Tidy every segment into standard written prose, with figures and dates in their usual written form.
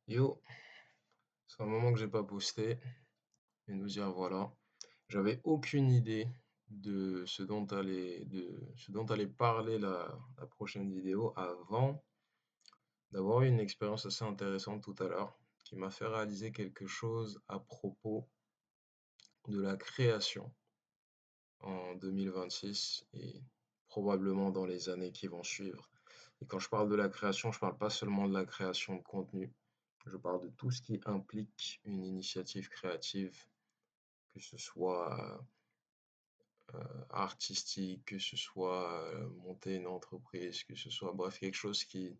Yo, c'est un moment que j'ai pas posté et nous dire voilà. J'avais aucune idée de ce dont allait parler la prochaine vidéo avant d'avoir eu une expérience assez intéressante tout à l'heure qui m'a fait réaliser quelque chose à propos de la création en 2026 et probablement dans les années qui vont suivre. Et quand je parle de la création, je parle pas seulement de la création de contenu, je parle de tout ce qui implique une initiative créative, que ce soit artistique, que ce soit monter une entreprise, que ce soit, bref, quelque chose qui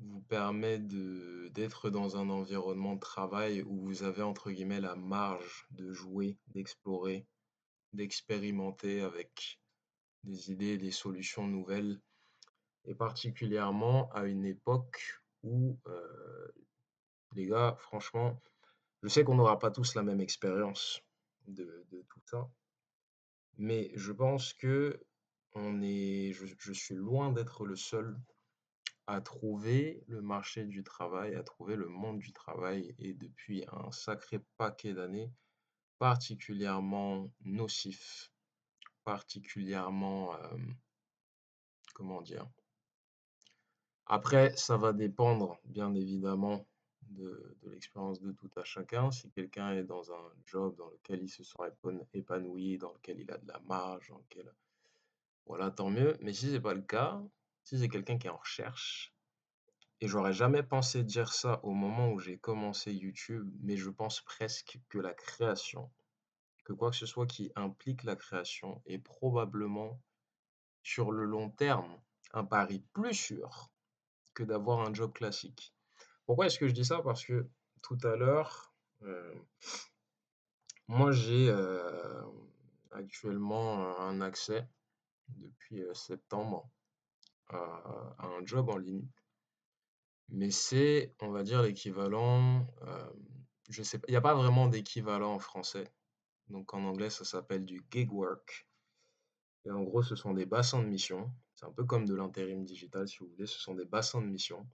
vous permet d'être dans un environnement de travail où vous avez, entre guillemets, la marge de jouer, d'explorer, d'expérimenter avec des idées, des solutions nouvelles, et particulièrement à une époque où, les gars, franchement, je sais qu'on n'aura pas tous la même expérience de tout ça, mais je pense que je suis loin d'être le seul à trouver le marché du travail, à trouver le monde du travail, et depuis un sacré paquet d'années, particulièrement nocif, particulièrement, comment dire? Après, ça va dépendre, bien évidemment, de l'expérience de tout à chacun. Si quelqu'un est dans un job dans lequel il se sent épanoui, dans lequel il a de la marge, dans lequel voilà, tant mieux. Mais si c'est pas le cas, si c'est quelqu'un qui est en recherche, et j'aurais jamais pensé dire ça au moment où j'ai commencé YouTube, mais je pense presque que la création, que quoi que ce soit qui implique la création, est probablement, sur le long terme, un pari plus sûr que d'avoir un job classique. Pourquoi est-ce que je dis ça? Parce que tout à l'heure, moi j'ai actuellement un accès depuis septembre à un job en ligne. Mais c'est, on va dire, l'équivalent, je sais pas, il n'y a pas vraiment d'équivalent en français. Donc en anglais, ça s'appelle du gig work. Et en gros, ce sont des bassins de mission. C'est un peu comme de l'intérim digital, si vous voulez. Ce sont des bassins de mission.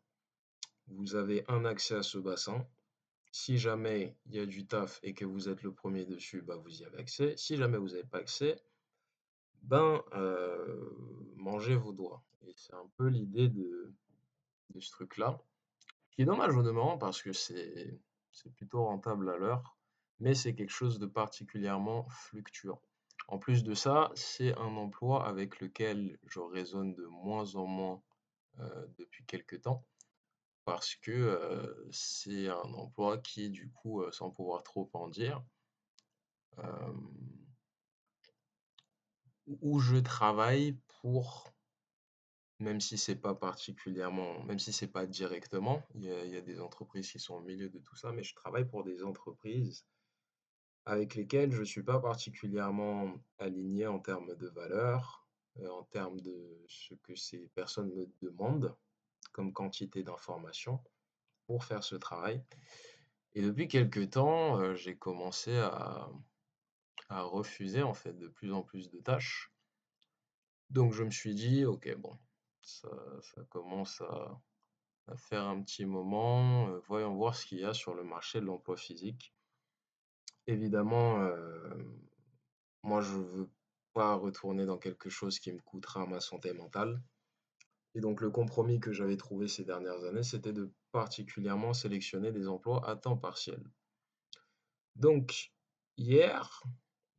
Vous avez un accès à ce bassin. Si jamais il y a du taf et que vous êtes le premier dessus, bah vous y avez accès. Si jamais vous n'avez pas accès, ben mangez vos doigts. Et c'est un peu l'idée de ce truc-là. Ce qui est dommage au demeurant parce que c'est plutôt rentable à l'heure, mais c'est quelque chose de particulièrement fluctuant. En plus de ça, c'est un emploi avec lequel je raisonne de moins en moins depuis quelque temps, parce que c'est un emploi qui, du coup, sans pouvoir trop en dire, euh, où je travaille pour, même si c'est pas directement, il y a des entreprises qui sont au milieu de tout ça, mais je travaille pour des entreprises avec lesquelles je suis pas particulièrement aligné en termes de valeurs, en termes de ce que ces personnes me demandent comme quantité d'informations pour faire ce travail. Et depuis quelque temps, j'ai commencé à refuser en fait de plus en plus de tâches. Donc je me suis dit, ok, bon, ça, ça commence à faire un petit moment, voyons voir ce qu'il y a sur le marché de l'emploi physique. Évidemment, moi je veux pas retourner dans quelque chose qui me coûtera ma santé mentale. Et donc le compromis que j'avais trouvé ces dernières années, c'était de particulièrement sélectionner des emplois à temps partiel. Donc hier,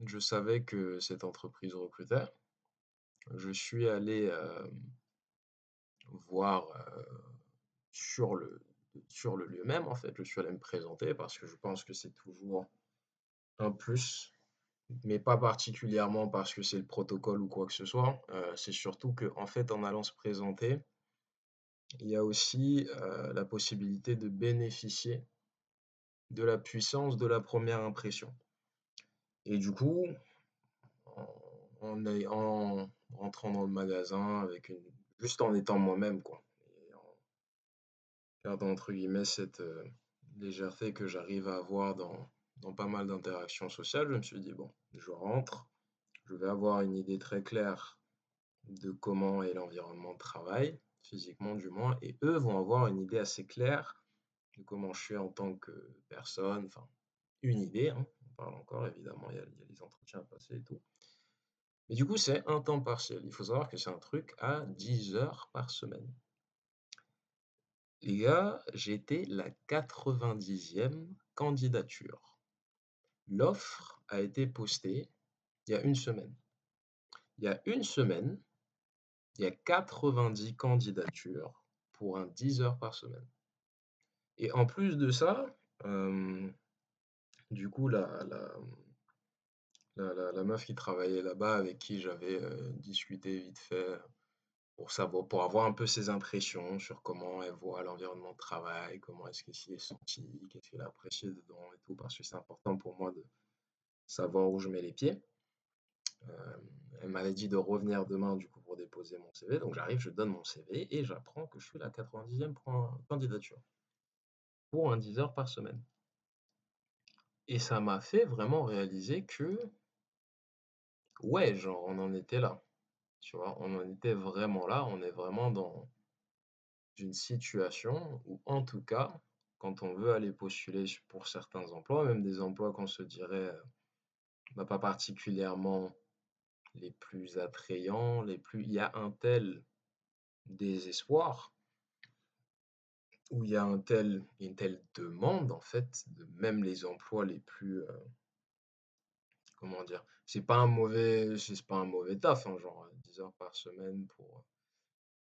je savais que cette entreprise recrutait. Je suis allé voir sur le, sur le lieu même, en fait. Je suis allé me présenter parce que je pense que c'est toujours un plus, mais pas particulièrement parce que c'est le protocole ou quoi que ce soit. C'est surtout que, en fait, en allant se présenter, il y a aussi la possibilité de bénéficier de la puissance de la première impression. Et du coup, en rentrant dans le magasin juste en étant moi-même, quoi, et en gardant entre guillemets cette légèreté que j'arrive à avoir dans pas mal d'interactions sociales, je me suis dit, bon, je rentre, je vais avoir une idée très claire de comment est l'environnement de travail, physiquement du moins, et eux vont avoir une idée assez claire de comment je suis en tant que personne, enfin, une idée, hein, on parle encore, évidemment, il y a les entretiens à passer et tout. Mais du coup, c'est un temps partiel. Il faut savoir que c'est un truc à 10 heures par semaine. Les gars, j'étais la 90e candidature. L'offre a été postée il y a une semaine. Il y a une semaine, il y a 90 candidatures pour un 10 heures par semaine. Et en plus de ça, du coup, la meuf qui travaillait là-bas, avec qui j'avais discuté vite fait, pour savoir, pour avoir un peu ses impressions sur comment elle voit l'environnement de travail, comment est-ce qu'elle s'y est sentie, qu'est-ce qu'elle a apprécié dedans et tout, parce que c'est important pour moi de savoir où je mets les pieds. Euh, Elle m'avait dit de revenir demain du coup pour déposer mon CV, donc j'arrive, je donne mon CV et j'apprends que je suis la 90e candidature pour un 10 heures par semaine. Et ça m'a fait vraiment réaliser que, ouais, genre, on en était là, tu vois, on en était vraiment là, on est vraiment dans une situation où, en tout cas, quand on veut aller postuler pour certains emplois, même des emplois qu'on se dirait bah, pas particulièrement les plus attrayants, il y a un tel désespoir, où il y a une telle demande, en fait, de même les emplois les plus, comment dire, c'est pas un mauvais taf, hein, genre 10 heures par semaine pour,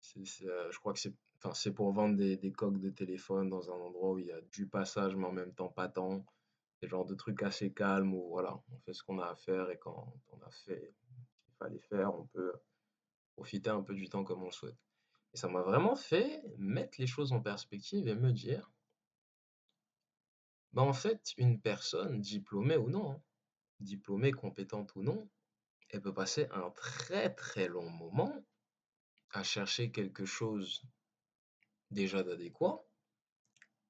je crois que enfin, c'est pour vendre des coques de téléphone dans un endroit où il y a du passage, mais en même temps pas tant. C'est le genre de truc assez calme où voilà, on fait ce qu'on a à faire et quand on a fait ce qu'il fallait faire, on peut profiter un peu du temps comme on le souhaite. Et ça m'a vraiment fait mettre les choses en perspective et me dire, bah en fait, une personne, diplômée ou non, hein, diplômée, compétente ou non, elle peut passer un très très long moment à chercher quelque chose déjà d'adéquat.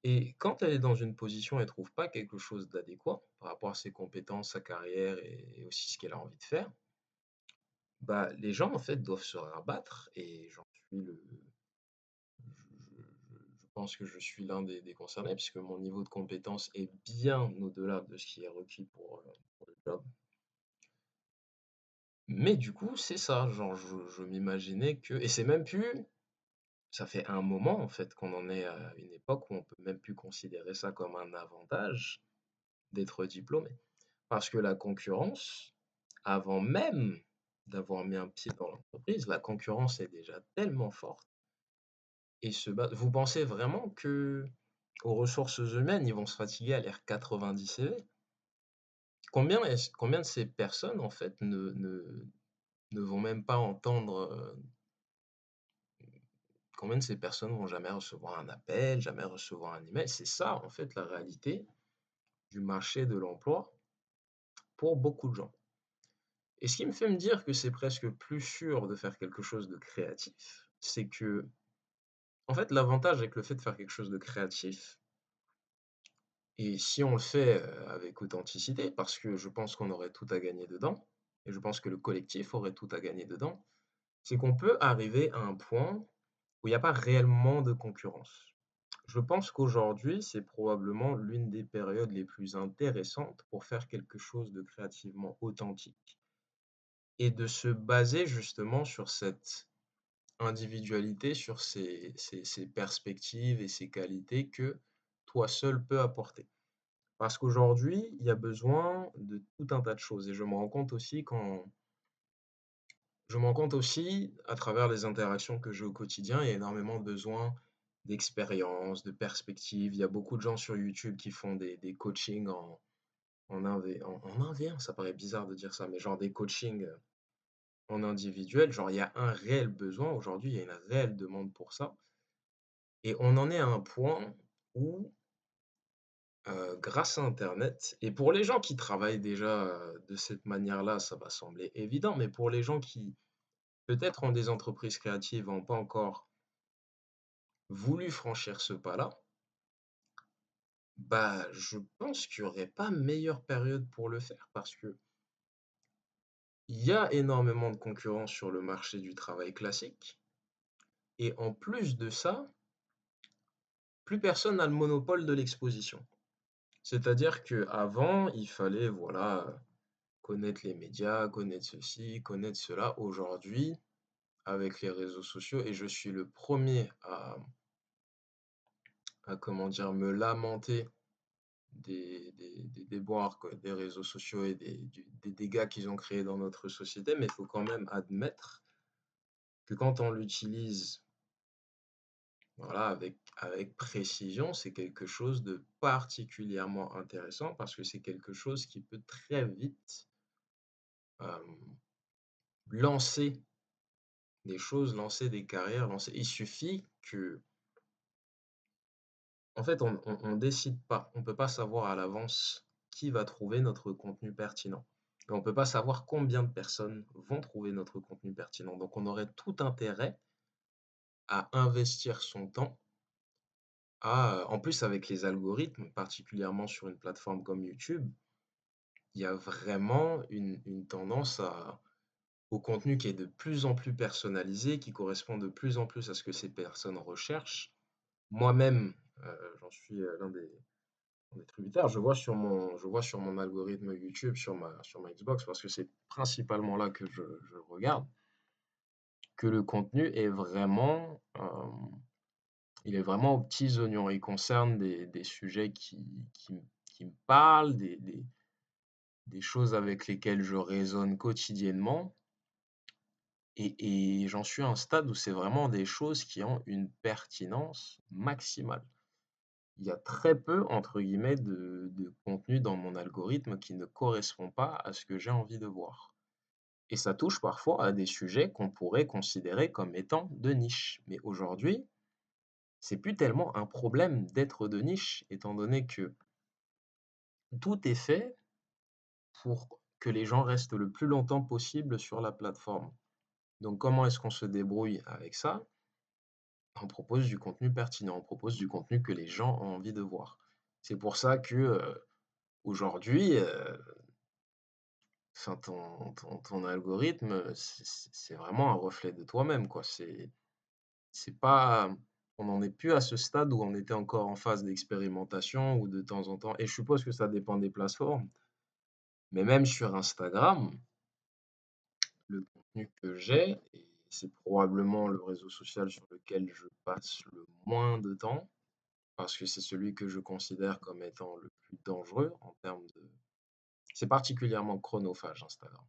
Et quand elle est dans une position, elle trouve pas quelque chose d'adéquat par rapport à ses compétences, sa carrière et aussi ce qu'elle a envie de faire, bah, les gens, en fait, doivent se rabattre et j'en suis je pense que je suis l'un des concernés puisque mon niveau de compétence est bien au-delà de ce qui est requis pour le job. Mais du coup, c'est ça, genre, je m'imaginais que, et c'est même plus, ça fait un moment, en fait, qu'on en est à une époque où on peut même plus considérer ça comme un avantage d'être diplômé. Parce que la concurrence, avant même d'avoir mis un pied dans l'entreprise, la concurrence est déjà tellement forte et vous pensez vraiment que aux ressources humaines, ils vont se fatiguer à lire 90 CV? Combien de ces personnes, en fait, ne vont même pas entendre, combien de ces personnes vont jamais recevoir un appel, jamais recevoir un email? C'est ça, en fait, la réalité du marché de l'emploi pour beaucoup de gens. Et ce qui me fait me dire que c'est presque plus sûr de faire quelque chose de créatif, c'est que, en fait, l'avantage avec le fait de faire quelque chose de créatif, et si on le fait avec authenticité, parce que je pense qu'on aurait tout à gagner dedans, et je pense que le collectif aurait tout à gagner dedans, c'est qu'on peut arriver à un point où il n'y a pas réellement de concurrence. Je pense qu'aujourd'hui, c'est probablement l'une des périodes les plus intéressantes pour faire quelque chose de créativement authentique et de se baser justement sur cette individualité, sur ces perspectives et ces qualités que toi seul peux apporter. Parce qu'aujourd'hui, il y a besoin de tout un tas de choses et je me rends compte aussi à travers les interactions que j'ai au quotidien, il y a énormément besoin d'expérience, de perspective. Il y a beaucoup de gens sur YouTube qui font des coachings en 1v1. Ça paraît bizarre de dire ça, mais genre des coachings en individuel. Genre, il y a un réel besoin aujourd'hui, il y a une réelle demande pour ça. Et on en est à un point où, grâce à internet et pour les gens qui travaillent déjà, de cette manière-là, ça va sembler évident, mais pour les gens qui, peut-être ont des entreprises créatives, n'ont pas encore voulu franchir ce pas-là, bah, je pense qu'il y aurait pas meilleure période pour le faire parce que il y a énormément de concurrence sur le marché du travail classique et en plus de ça, plus personne n'a le monopole de l'exposition. C'est-à-dire qu'avant, il fallait, voilà, connaître les médias, connaître ceci, connaître cela. Aujourd'hui, avec les réseaux sociaux, et je suis le premier à comment dire, me lamenter des déboires quoi, des réseaux sociaux et des dégâts qu'ils ont créés dans notre société, mais il faut quand même admettre que quand on l'utilise, voilà, avec précision, c'est quelque chose de particulièrement intéressant parce que c'est quelque chose qui peut très vite lancer des choses, lancer des carrières, lancer. Il suffit que, en fait, on décide pas, on peut pas savoir à l'avance qui va trouver notre contenu pertinent. Et on peut pas savoir combien de personnes vont trouver notre contenu pertinent. Donc, on aurait tout intérêt à investir son temps en plus avec les algorithmes, particulièrement sur une plateforme comme YouTube, il y a vraiment une tendance au contenu qui est de plus en plus personnalisé, qui correspond de plus en plus à ce que ces personnes recherchent. Moi-même, j'en suis l'un des tributaires. Je vois sur mon algorithme YouTube, sur ma Xbox, parce que c'est principalement là que je regarde, que le contenu est vraiment, il est vraiment aux petits oignons. Il concerne des sujets qui me parlent, des choses avec lesquelles je raisonne quotidiennement. Et j'en suis à un stade où c'est vraiment des choses qui ont une pertinence maximale. Il y a très peu, entre guillemets, de contenu dans mon algorithme qui ne correspond pas à ce que j'ai envie de voir. Et ça touche parfois à des sujets qu'on pourrait considérer comme étant de niche. Mais aujourd'hui, c'est plus tellement un problème d'être de niche, étant donné que tout est fait pour que les gens restent le plus longtemps possible sur la plateforme. Donc comment est-ce qu'on se débrouille avec ça? On propose du contenu pertinent, on propose du contenu que les gens ont envie de voir. C'est pour ça que, aujourd'hui, enfin ton algorithme, c'est vraiment un reflet de toi-même, quoi. C'est pas On n'en est plus à ce stade où on était encore en phase d'expérimentation où de temps en temps, et je suppose que ça dépend des plateformes, mais même sur Instagram, le contenu que j'ai, et c'est probablement le réseau social sur lequel je passe le moins de temps, parce que c'est celui que je considère comme étant le plus dangereux en termes de. C'est particulièrement chronophage, Instagram.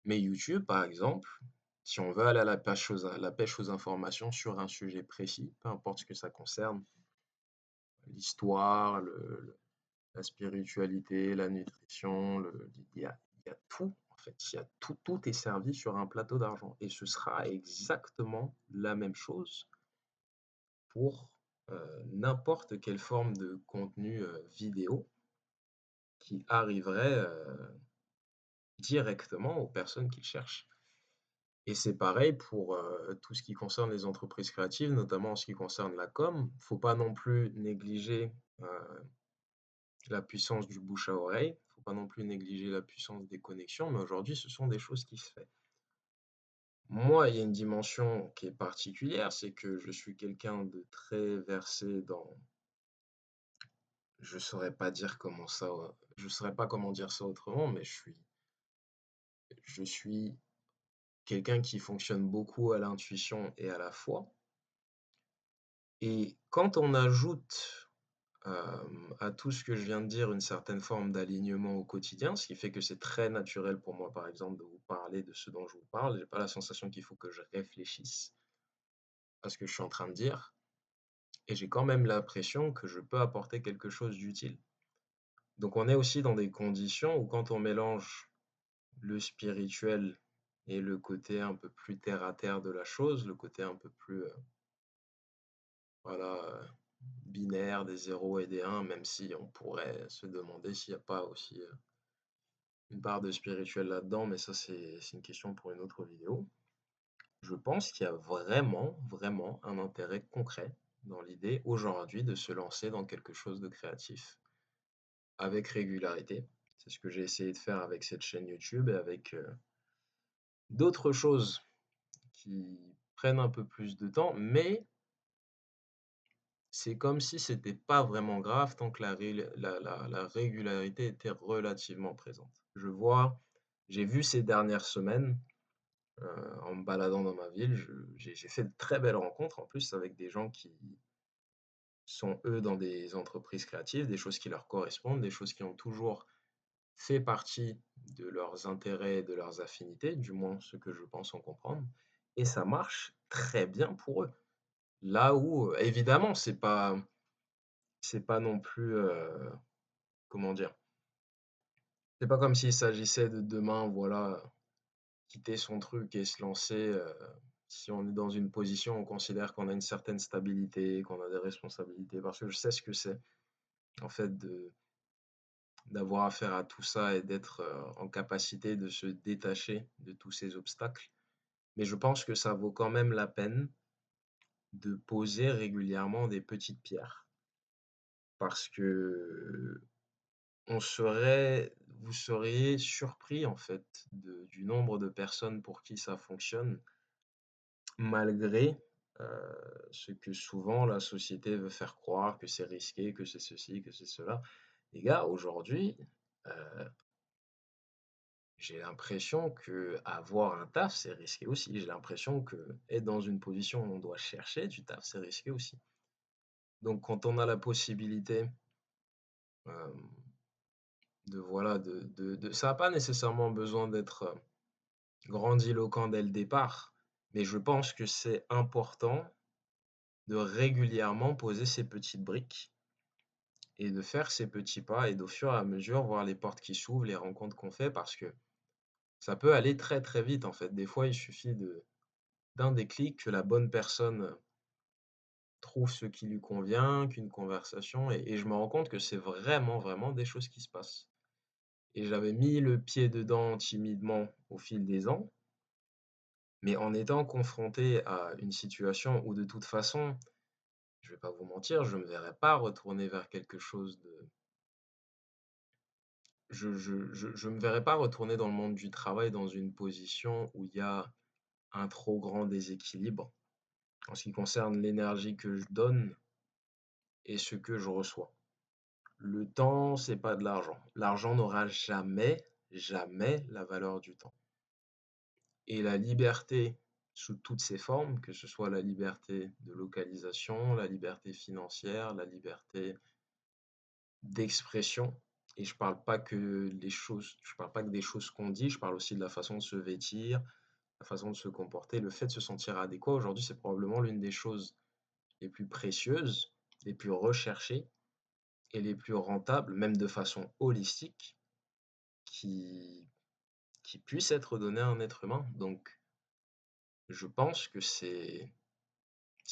Mais YouTube, par exemple, si on veut aller à la pêche aux informations sur un sujet précis, peu importe ce que ça concerne, l'histoire, la spiritualité, la nutrition, il y a tout, en fait. Il y a tout, tout est servi sur un plateau d'argent. Et ce sera exactement la même chose pour n'importe quelle forme de contenu vidéo qui arriverait directement aux personnes qui le cherchent. Et c'est pareil pour tout ce qui concerne les entreprises créatives, notamment en ce qui concerne la com. Faut pas non plus négliger la puissance du bouche à oreille, faut pas non plus négliger la puissance des connexions, mais aujourd'hui, ce sont des choses qui se font. Moi, il y a une dimension qui est particulière, c'est que je suis quelqu'un de très versé dans, je saurais pas comment dire ça autrement, mais je suis quelqu'un qui fonctionne beaucoup à l'intuition et à la foi. Et quand on ajoute à tout ce que je viens de dire une certaine forme d'alignement au quotidien, ce qui fait que c'est très naturel pour moi, par exemple, de vous parler de ce dont je vous parle. J'ai pas la sensation qu'il faut que je réfléchisse à ce que je suis en train de dire, et j'ai quand même l'impression que je peux apporter quelque chose d'utile. Donc on est aussi dans des conditions où quand on mélange le spirituel et le côté un peu plus terre à terre de la chose, le côté un peu plus, voilà, binaire des zéros et des 1, même si on pourrait se demander s'il n'y a pas aussi une part de spirituel là-dedans, mais ça c'est une question pour une autre vidéo. Je pense qu'il y a vraiment, vraiment un intérêt concret dans l'idée aujourd'hui de se lancer dans quelque chose de créatif avec régularité. C'est ce que j'ai essayé de faire avec cette chaîne YouTube et avec d'autres choses qui prennent un peu plus de temps, mais c'est comme si c'était pas vraiment grave tant que la régularité était relativement présente. J'ai vu ces dernières semaines, en me baladant dans ma ville, j'ai fait de très belles rencontres en plus avec des gens qui sont, eux, dans des entreprises créatives, des choses qui leur correspondent, des choses qui ont toujours fait partie de leurs intérêts et de leurs affinités, du moins ce que je pense en comprendre, et ça marche très bien pour eux. Là où, évidemment, c'est pas non plus, comment dire? C'est pas comme s'il s'agissait de demain, voilà, quitter son truc et se lancer, si on est dans une position, on considère qu'on a une certaine stabilité, qu'on a des responsabilités. Parce que je sais ce que c'est, en fait, de d'avoir affaire à tout ça et d'être, en capacité de se détacher de tous ces obstacles. Mais je pense que ça vaut quand même la peine de poser régulièrement des petites pierres. Parce que on serait vous seriez surpris, en fait, du nombre de personnes pour qui ça fonctionne, malgré, ce que souvent la société veut faire croire, que c'est risqué, que c'est ceci, que c'est cela. Les gars, aujourd'hui, heu, j'ai l'impression que avoir un taf, c'est risqué aussi. J'ai l'impression que être dans une position où on doit chercher du taf, c'est risqué aussi. Donc quand on a la possibilité, hem, de voilà, de ça a pas nécessairement besoin d'être, grandiloquent dès le départ, mais je pense que c'est important de régulièrement poser ces petites briques et de faire ces petits pas et d'au fur et à mesure voir les portes qui s'ouvrent, les rencontres qu'on fait parce que ça peut aller très, très vite en fait. Des fois, il suffit de d'un déclic, que la bonne personne, trouve ce qui lui convient, qu'une conversation et je me rends compte que c'est vraiment, vraiment des choses qui se passent et j'avais mis le pied dedans timidement au fil des ans, mais en étant confronté à une situation où de toute façon, je vais pas vous mentir, je me verrais pas retourner vers quelque chose de je me verrais pas retourner dans le monde du travail dans une position où il y a un trop grand déséquilibre en ce qui concerne l'énergie que je donne et ce que je reçois. Le temps, c'est pas de l'argent. L'argent n'aura jamais, jamais la valeur du temps. Et la liberté sous toutes ses formes, que ce soit la liberté de localisation, la liberté financière, la liberté d'expression, et je parle pas que des choses qu'on dit, je parle aussi de la façon de se vêtir, la façon de se comporter, le fait de se sentir adéquat aujourd'hui, c'est probablement l'une des choses les plus précieuses, les plus recherchées et les plus rentables, même de façon holistique, qui qui puisse être donné à un être humain. Donc je pense que c'est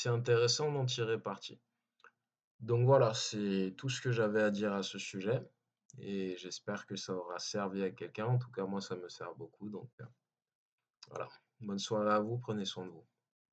intéressant d'en tirer parti. Donc voilà, c'est tout ce que j'avais à dire à ce sujet et j'espère que ça aura servi à quelqu'un. En tout cas, moi, ça me sert beaucoup. Donc voilà. Bonne soirée à vous, prenez soin de vous.